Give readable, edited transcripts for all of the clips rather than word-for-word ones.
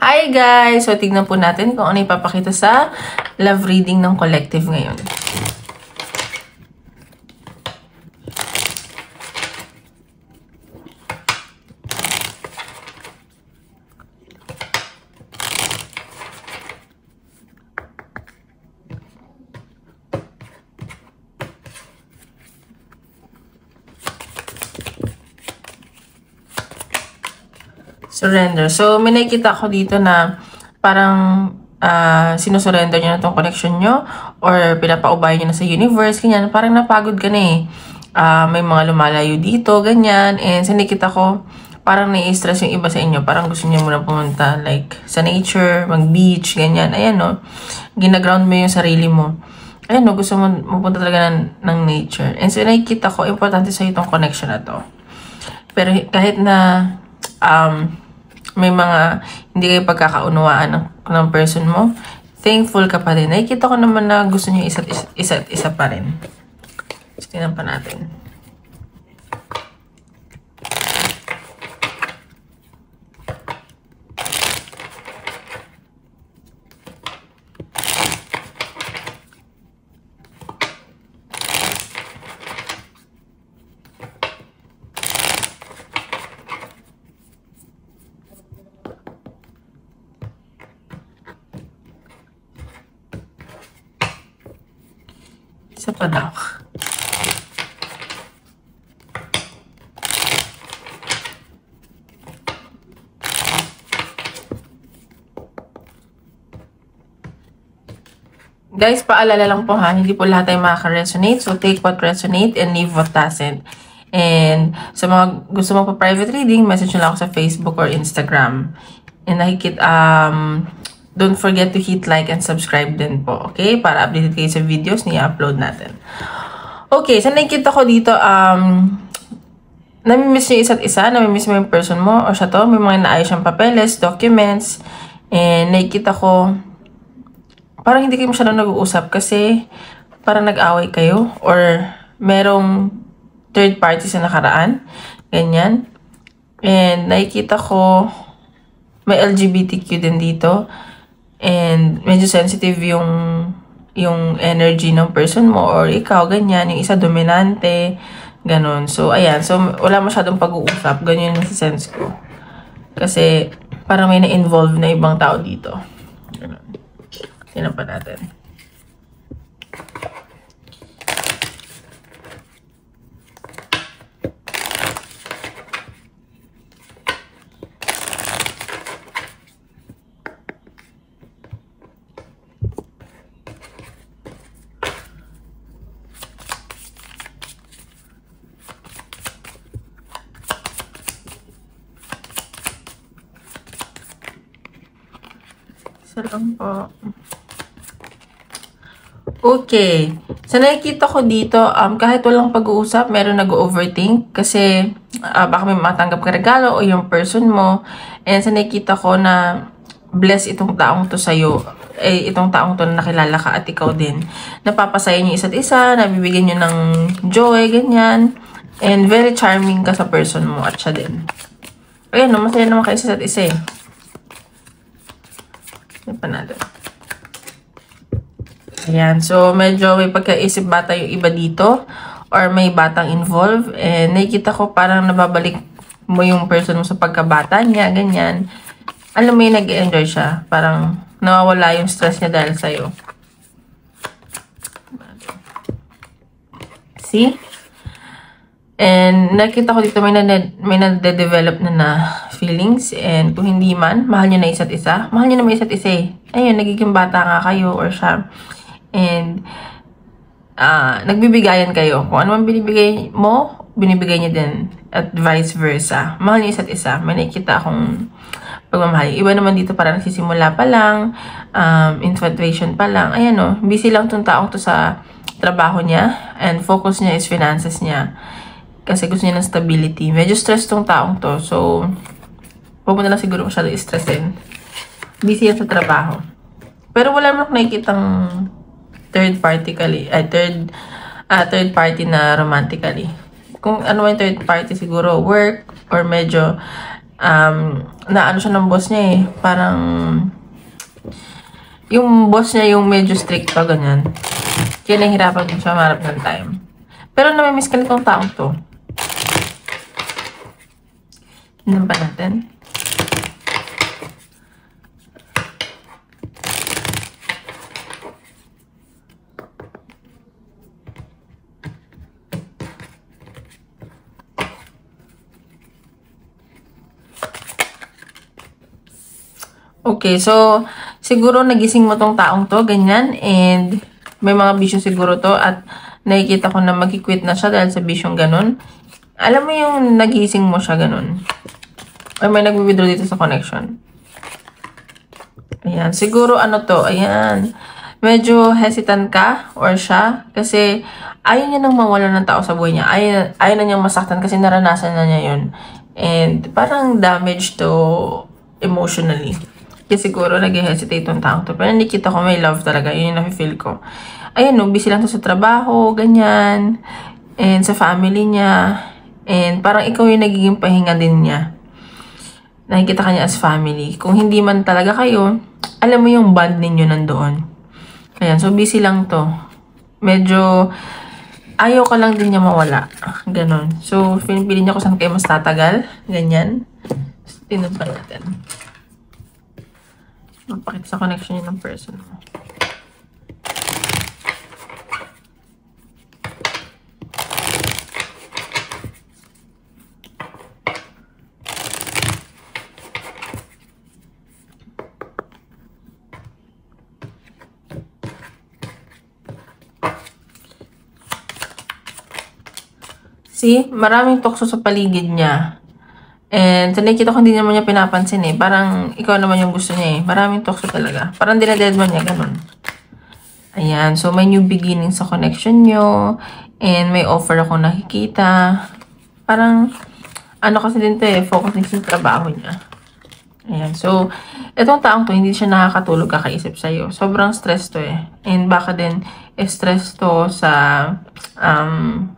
Hi guys! So, tignan po natin kung ano ipapakita sa love reading ng collective ngayon. Surrender. So, may nakikita ko dito na parang sinusurrender nyo na itong connection nyo or pinapaubayan nyo na sa universe, ganyan. Parang napagod ka na eh. May mga lumalayo dito, ganyan. And sa nakikita ko, parang nai-stress yung iba sa inyo. Parang gusto nyo muna pumunta like sa nature, mag-beach, ganyan. Ayan no. Ginaground mo yung sarili mo. Ayan no, gusto mo mapunta talaga ng nature. And so nakikita ko, importante sa itong connection na to. Pero kahit na may mga hindi kayo pagkakaunawaan ng person mo, thankful ka pa rin. Nakikita ko naman na gusto niyo isa't isa pa rin. So, tingnan pa natin. Isa pa daw. Guys, paalala lang po ha, hindi po lahat ay makaka-resonate. So, take what resonate and leave what doesn't. And sa mga gusto mo pa private reading, message nyo lang ako sa Facebook or Instagram. And don't forget to hit like and subscribe din po, okay? Para updated kayo sa videos na i-upload natin. Okay, so nakikita ko dito, namimiss nyo isa't isa, namimiss mo yung person mo, o siya to, may mga naayos siyang papeles, documents, and nakikita ko, parang hindi kayo masyadong nag-uusap kasi parang nag-away kayo, or merong third party sa nakaraan, ganyan. And nakikita ko, may LGBTQ din dito, and medyo sensitive yung energy ng person mo or ikaw, ganyan. Yung isa dominante, ganun. So, ayan. So, wala masyadong pag-uusap. Ganyan yung sense ko. Kasi, parang may na-involve na ibang tao dito. Ganun. Tingnan pa natin. Lang po. Okay. So, nakikita ko dito, kahit walang pag-uusap, meron nag-overthink kasi baka may matanggap ka regalo o yung person mo. And sa nakikita ko na bless itong taong to sa'yo, itong taong to na nakilala ka at ikaw din. Napapasaya niyo isa't isa, nabibigyan niyo ng joy, ganyan. And very charming ka sa person mo at siya din. Ayan, no, masaya naman kayo isa't isa eh. Ayan, so medyo may pagkaisip bata yung iba dito or may batang involved, and nakikita ko parang nababalik mo yung person mo sa pagkabata niya, ganyan. Alam mo yung nag-enjoy siya, parang nawawala yung stress niya dahil sa'yo. See? And nakita ko dito may nade-develop na feelings, and kung hindi man, mahal nyo na isa't isa. Mahal nyo na may isa't isa eh. Ayun, nagiging bata nga kayo or siya. And nagbibigayan kayo. Kung ano man binibigay mo, binibigay niya din. At vice versa. Mahal nyo isa't isa. May nakikita akong pagmamahal. Iba naman dito parang nagsisimula pa lang, infatuation pa lang. Ayan o, busy lang tong taong to sa trabaho niya, and focus niya is finances niya. Kasi gusto niya ng stability. Medyo stress tong taong to. So, pumunta na siguro masyado i-stressin. Busy yan sa trabaho. Pero wala naman nakikitang third party na romantically. Kung ano yung third party, siguro work or medyo naano siya ng boss niya eh. Parang, yung boss niya yung medyo strict pa, ganyan. Kaya nahihirapan din siya marap ng time. Pero namimiss ka nitong taong to. Tignan pa natin. Okay, so, siguro nagising mo tong taong to, ganyan, and may mga bisyo siguro to, at nakikita ko na mag-quit na siya dahil sa bisyong ganun. Alam mo yung nagising mo siya ganun. Or may nag-withdraw dito sa connection. Ayan, siguro ano to, ayan, medyo hesitant ka, or siya, kasi ayaw niya nang mawala ng tao sa buhay niya. Ayaw na niyang masaktan kasi naranasan na niya yun. And parang damage to emotionally. Kaya siguro nag-hesitate yung taong to. Pero nakikita ko may love talaga. Yun yung nafe-feel ko. Ayan no, busy lang to sa trabaho, ganyan. And sa family niya. And parang ikaw yung nagiging pahinga din niya. Nakikita ka niya as family. Kung hindi man talaga kayo, alam mo yung bond ninyo nandoon. Ayan, so busy lang to. Medyo ayaw ka lang din niya mawala. Ganon. So, pinipili niya kung saan kayo mas tatagal. Ganyan. So, tinan pa natin. Mapakita sa connection niya ng person mo. See, maraming tukso sa paligid niya. And so, nakikita ko hindi naman niya pinapansin eh. Parang ikaw naman yung gusto niya eh. Maraming tukso talaga. Parang dinadedman niya, ganun. Ayan. So, may new beginning sa connection nyo. And may offer ako nakikita. Parang, ano kasi din to eh. Focus din sa trabaho niya. Ayan. So, itong taong to, hindi siya nakakatulog kakaisip sa'yo. Sobrang stress to eh. And baka din, stress to sa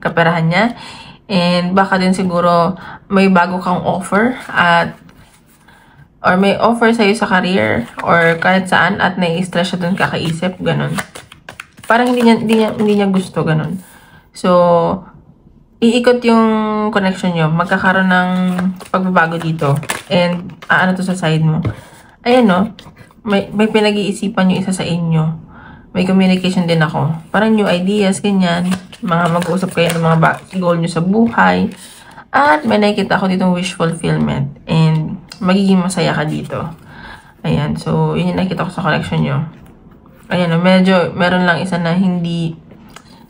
kaperahan niya. And baka din siguro may bago kang offer or may offer sa'yo sa career or kahit saan at nai-stress siya dun kakaisip, ganun. Parang hindi niya gusto, ganun. So, iikot yung connection nyo. Magkakaroon ng pagbabago dito. And, ano to sa side mo. Ayan no, may pinag-iisipan yung isa sa inyo. May communication din ako. Parang new ideas, ganyan. Mga mag-uusap kayo ng mga goal nyo sa buhay. At may nakikita ako ditong wish fulfillment. And magiging masaya ka dito. Ayan. So, yun yung nakikita ko sa connection nyo. Ayan. Medyo, meron lang isa na hindi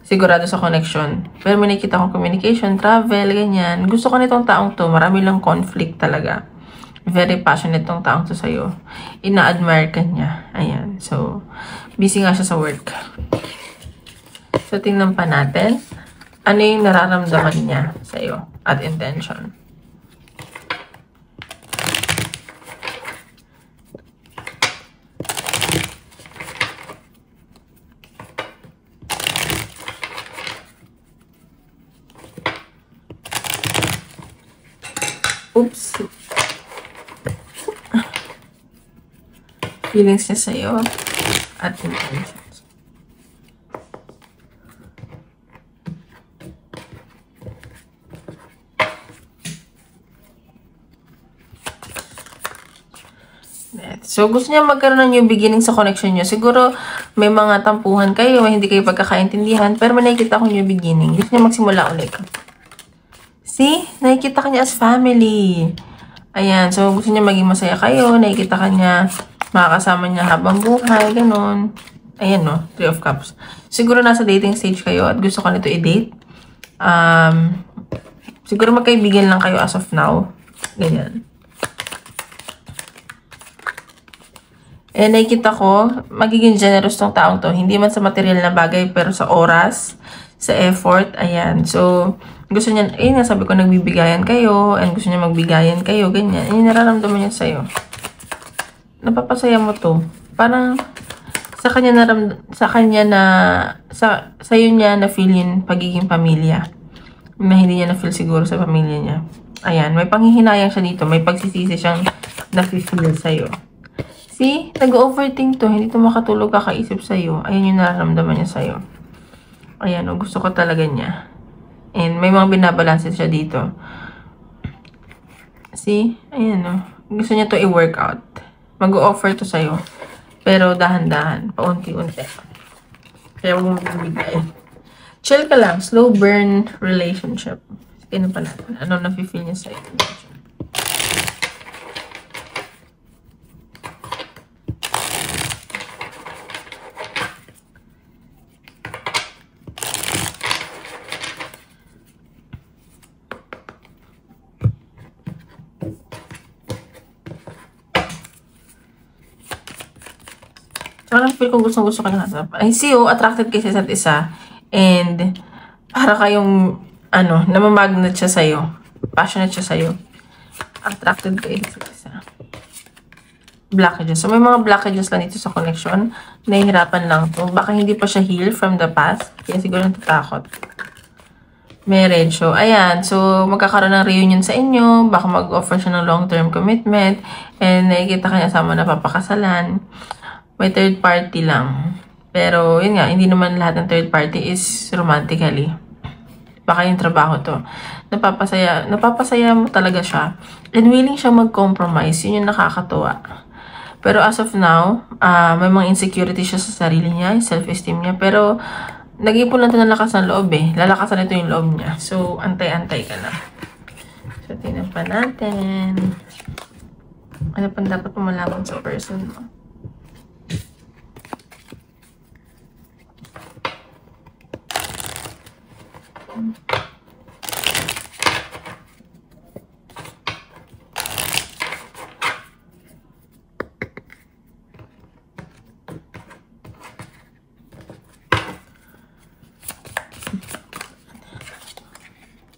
sigurado sa connection. Pero may nakikita akong communication, travel, ganyan. Gusto ko nitong taong to. Marami lang conflict talaga. Very passionate tong taong to sa'yo. Ina-admire ka niya. Ayan. So, busy nga siya sa work. So, tingnan pa natin. Ano yung nararamdaman niya sa'yo at intention. Oops. Feelings niya sa'yo at intentions. So, gusto niya magkaroon ng new beginning sa connection niyo. Siguro, may mga tampuhan kayo, may hindi kayo pagkakaintindihan, pero may nakikita akong new beginning. Gusto niya magsimula ulit. See? Nakikita ka niya as family. Ayan. So, gusto niya maging masaya kayo. Nakikita ka niya, makakasama niya habang buhay, ganun. Ayan, no? Three of Cups. Siguro nasa dating stage kayo at gusto ka nito i-date. Siguro magkaibigan lang kayo as of now. Ganyan. Eh, nakikita ko, magiging generous tong taong to. Hindi man sa material na bagay, pero sa oras, sa effort, ayan. So, gusto niya, sabi ko, nagbibigayan kayo, and gusto niya magbigayan kayo, ganyan. Nararamdaman niya sa'yo. Napapasaya mo to. Parang, sa'yo niya na feel yung pagiging pamilya. Na hindi niya na feel siguro sa pamilya niya. Ayan, may panghihinayang siya dito. May pagsisisi siyang nafe-feel sa'yo. See? Nag-overthink to. Hindi to makatulog kakaisip sa'yo. Ayan yung nararamdaman niya sa'yo. Ayan, gusto ko talaga niya. And may mga binabalansin siya dito. See? Ayan, gusto niya to i-work out. Mag-o-offer to sa'yo. Pero dahan-dahan. Paunti-unti. Kaya huwag mo bibigay. Chill ka lang. Slow burn relationship. Tingnan pa natin. Ano nafe-feel niya sa'yo? Parang feel ko gusto ka na. I see you, attracted kayo sa isa't isa. And, para kayong, namamagnet siya sa'yo. Passionate siya sa'yo. Attracted kayo sa isa't isa. Blockages. So, may mga blockages lang dito sa connection. Nahihirapan lang to. Baka hindi pa siya heal from the past. Kaya siguro natatakot. Marriage. So, ayan. So, magkakaroon ng reunion sa inyo. Baka mag-offer siya ng long-term commitment. And, nakikita ka niya sama na papakasalan. May third party lang. Pero, yun nga, hindi naman lahat ng third party is romantically. Baka yung trabaho to. Napapasaya mo talaga siya. And willing siya mag-compromise. Yun yung nakakatuwa. Pero as of now, may mga insecurity siya sa sarili niya, self-esteem niya. Pero, nag-ipon lang ito ng lakas ng loob eh. Lalakasan ito yung loob niya. So, antay-antay ka na. So, tingnan pa natin. Ano pa dapat mo malaman sa person mo?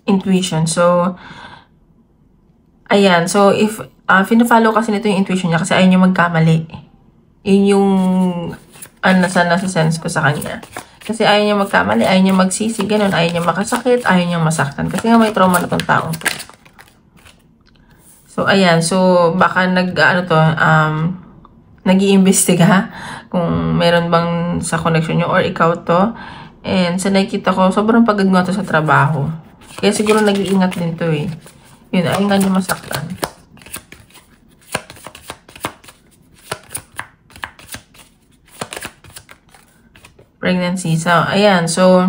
Intuition. So, ayan. So, if fina-follow kasi nito yung intuition niya kasi ayaw niya magkamali. Yun yung nasa sense ko sa kanya. Kasi ayaw niya magkamali, ayaw niya magsisi, ganun. Ayaw niya makasakit, ayaw niya masaktan. Kasi nga may trauma na tong taong to. So, ayan. So, baka nag-iimbestiga kung meron bang sa connection niyo or ikaw to. And sa nakikita ko, sobrang pagod nga to sa trabaho. Kaya siguro nag-iingat din to eh. Yun, ayaw nga niya masaktan. Pregnancy. So, ayan. So,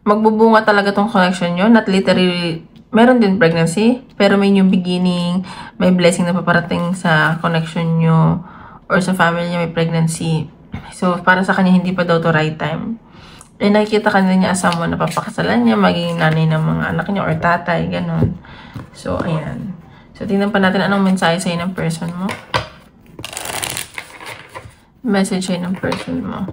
magbubunga talaga tong connection nyo. Not literally, meron din pregnancy. Pero may new beginning. May blessing na paparating sa connection nyo. Or sa family niya may pregnancy. So, para sa kanya, hindi pa daw to right time. Eh, nakikita ka niya as someone na papakasalan niya. Magiging nanay ng mga anak niya or tatay. Ganon. So, ayan. So, tingnan pa natin anong mensahe sa'yo ng person mo. Message sa'yo ng person mo.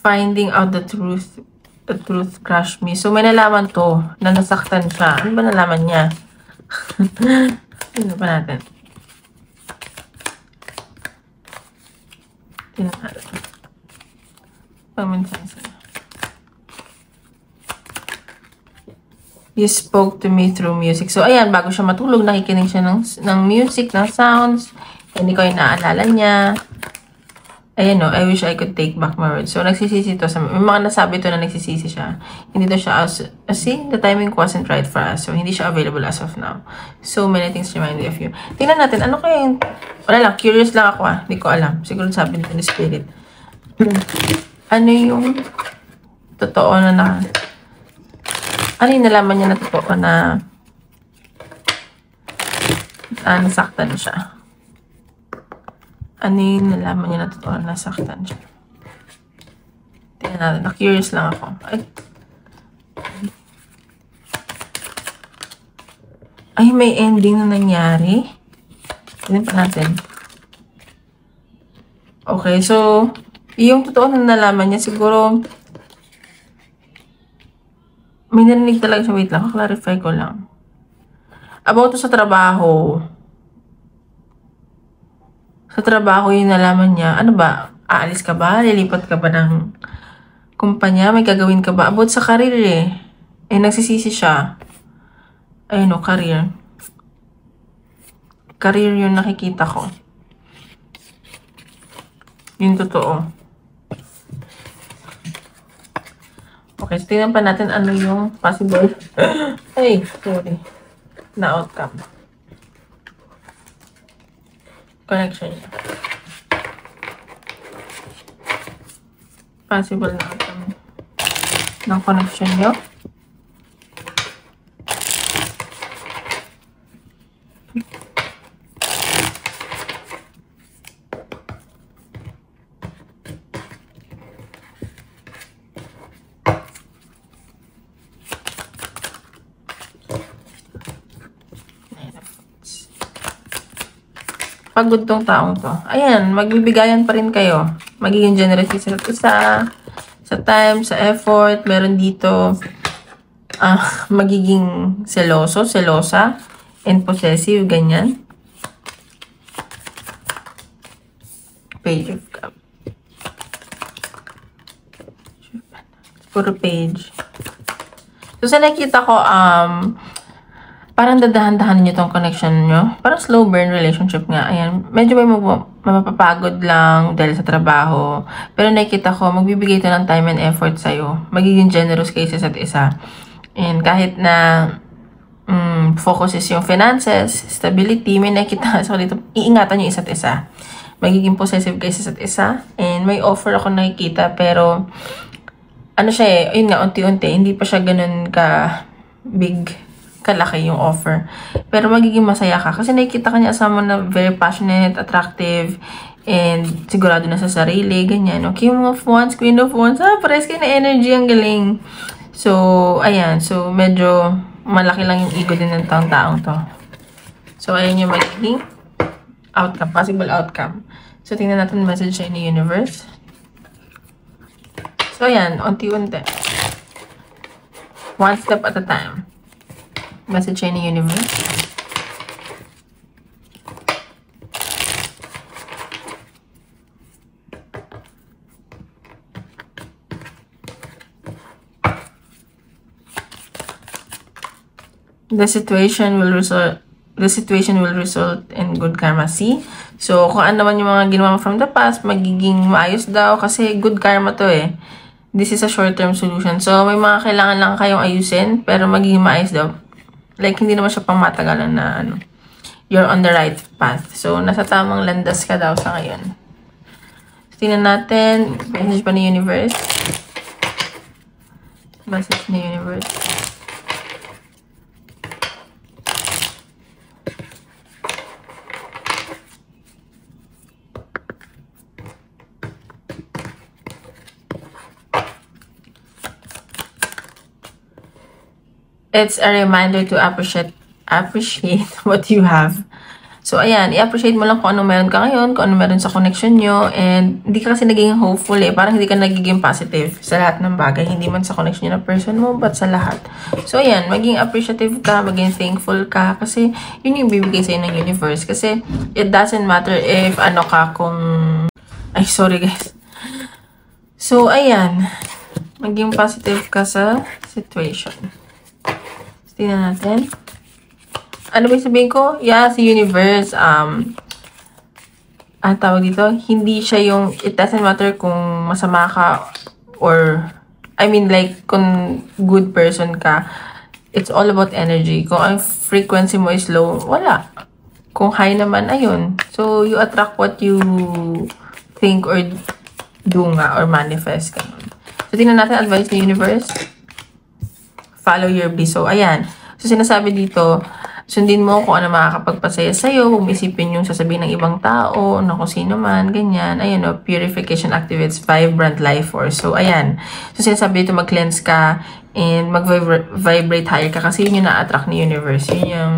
Finding out the truth crushed me. So, may nalaman to na nasaktan siya. Ano ba nalaman niya? Tingnan pa natin. Tingnan natin. Pag-mensahe sa'yo. You spoke to me through music. So, ayan, bago siya matulog, nakikinig siya ng music, ng sounds. Hindi ko yung naalala niya. Ayan I wish I could take back my words. So, nagsisisi to. May mga nasabi to na nagsisisi siya. Hindi to siya see, the timing wasn't right for us. So, hindi siya available as of now. So, many things remind me of you. Tingnan natin, ano kaya yung... Wala lang, curious lang ako Hindi ko alam. Siguro sabi nito ni Spirit. Ano yung totoo na ano yung nalaman niya na totoo na nasaktan siya? Ano yung nalaman niya na totoo na nasaktan siya? Tingnan natin. Na-curious lang ako. Ay, may ending na nangyari. Tingnan pa natin. Okay, so, yung totoo na nalaman niya, siguro, may narinig talaga siya. Wait lang, clarify ko lang. About to sa trabaho. Sa trabaho yung nalaman niya. Ano ba? Aalis ka ba? Lilipat ka ba ng kumpanya? May gagawin ka ba? About sa career eh. Eh, nagsisisi siya. Ayun o, career. Career yung nakikita ko. Yung totoo. Okay, so tingnan pa natin ano yung possible. Ay, sorry. Na outcome. Connection niya. Possible na outcome ng connection niyo. Pagod tong taong to. Ayan, magbibigayan pa rin kayo. Magiging generous sa isa't isa, sa time, sa effort. Meron dito, magiging seloso, selosa, and possessive, ganyan. Page of Cups. Puro page. So, sa nakita ko, parang dadahan-dahan nyo tong connection nyo. Parang slow burn relationship nga. Ayan. Medyo may mapapagod lang dahil sa trabaho. Pero nakikita ko, magbibigay ito ng time and effort sa'yo. Magiging generous kayo sa isa't isa. And kahit na focus is yung finances, stability, may nakikita so dito, iingatan nyo isa't isa. Magiging possessive kayo sa isa't isa. And may offer ako nakikita, pero ano siya eh, yun nga, unti-unti, hindi pa siya ganun ka big kalaki yung offer. Pero magiging masaya ka. Kasi nakikita ka niya someone na very passionate, attractive, and sigurado na sa sarili, ganyan. Okay, King of Wands, Queen of Wands, pares kayo na energy, ang galing. So, ayan. So, medyo malaki lang yung ego din ng taong to. So, ayan yung magiging outcome, possible outcome. So, tingnan natin message siya ni universe. So, ayan. Unti-unti. One step at a time. Message in the universe. The situation will result in good karma. See? So, kung ano naman yung mga ginawa mo from the past, magiging maayos daw kasi good karma to eh. This is a short-term solution. So, may mga kailangan lang kayong ayusin, pero magiging maayos daw. Like, hindi naman siya pang matagalan na ano, you're on the right path. So, nasa tamang landas ka daw sa ngayon. So, tingnan natin, message pa ni universe. Message ni universe. It's a reminder to appreciate what you have. So, ayan, i-appreciate mo lang kung ano meron ka ngayon, kung ano meron sa connection nyo, and hindi ka kasi naging hopeful eh. Parang hindi ka nagiging positive sa lahat ng bagay. Hindi man sa connection nyo na person mo, but sa lahat. So, ayan, maging appreciative ka, maging thankful ka, kasi yun yung bibigay sa'yo ng universe. Kasi it doesn't matter if ano ka kung... Ay, sorry guys. So, ayan, maging positive ka sa situation. Tingnan natin. Ano ba sabihin ko? Yeah, si universe, ang tawag dito, hindi siya yung, it doesn't matter kung masama ka or, I mean like, kung good person ka, it's all about energy. Kung ang frequency mo is low, wala. Kung high naman, ayun. So, you attract what you think or do nga, or manifest ka. So, tingnan natin advice ni universe. Follow your bliss. So, ayan. So, sinasabi dito, sundin mo kung ano makakapagpasaya sa'yo, kung isipin yung sasabihin ng ibang tao, na kung sino man, ganyan. Ayan, no, purification activates vibrant life force. So, ayan. So, sinasabi dito, mag-cleanse ka and mag-vibrate higher ka kasi yun yung na-attract ni universe. Yun yung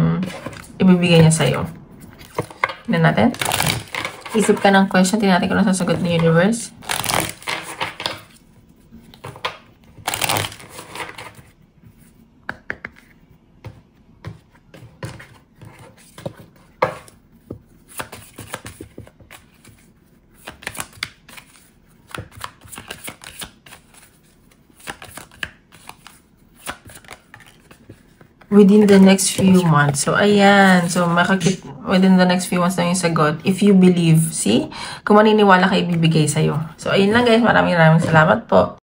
ibibigay niya sa'yo. Tignan natin. Isip ka ng question. Tignan natin kung nasasagot ni universe. within the next few months. So, ayan. So, within the next few months na yung sagot. If you believe, see? Kung maniniwala ka, ibibigay sa'yo. So, ayun lang guys. Maraming salamat po.